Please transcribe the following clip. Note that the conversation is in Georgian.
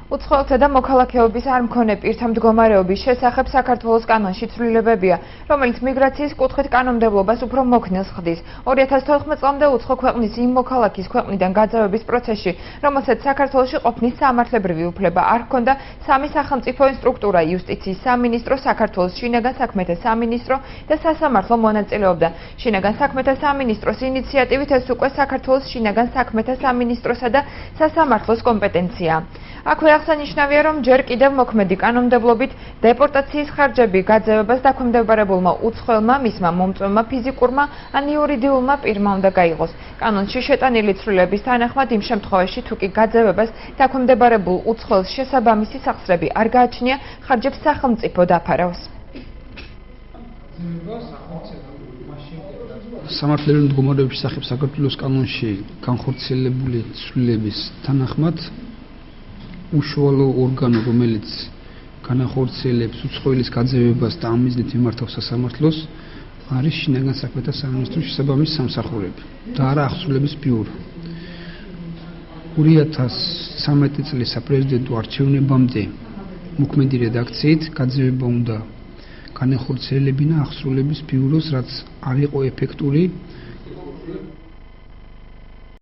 უცხოელთა და მოქალაქეობის არ მქონე პირთა მდგომარეობის შესახებ საქართველოს კანონში ცვლილებებია, რომელიც მიგრაციის კუთხით კანონმდებლობას უფრო მოქნილს ხდის. 2014 წლამდე უცხო ქვეყნის იმ მოქალაქის ქვეყნიდან გაძევების პროცესში, რომელსაც საქართველოში ყოფნის სამართლებრივი უფლება არ ჰქონდა, სამი სახელმწიფო სტრუქტურა იუსტიციის სამინისტრო, საქართველოს შინაგან საქმეთა სამინისტრო და სასამართლო მონაწილეობდა. შინაგან საქმეთა სამინისტროს ინიციატივით ეს უკვე საქართველოს შინაგან საქმეთა სამინისტროსა და სასამართლოს კომპეტენციაა. აქვე აღსანიშნავია, რომ ჯერ კიდევ მოქმედი კანონმდებლობით დეპორტაციის ხარჯები გაძევებას დაქვემდებარებულმა უცხოელმა, მისმა მომწვევმა ფიზიკურმა ან იურიდიულმა პირმა უნდა გაიღოს. კანონში შეტანილი ცვლილების თანახმად იმ შემთხვევაში, თუ კი გაძევებას დაქვემდებარებულ უცხოელს შესაბამისი სახსრები არ გააჩნია, ხარჯებს სახელმწიფო დაფარავს. სამართლებრივი მდგომარეობის შესახებ საქართველოს კანონში განხორციელებული ცვლილების თანახმად უშუალო ორგანო, რომელიც განახორციელებს უცხოელის გაძევებას და ამ მიზნით მიმართავს სასამართლოს, არის შინაგან საქმეთა სამინისტროს შესაბამისი სამსახურები და არა აღსრულების ბიურო. 2013 წლის საპრეზიდენტო არჩევნებამდე მოქმედი რედაქციით გაძევება უნდა განახორციელებინა აღსრულების ბიუროს, რაც არ იყო ეფექტური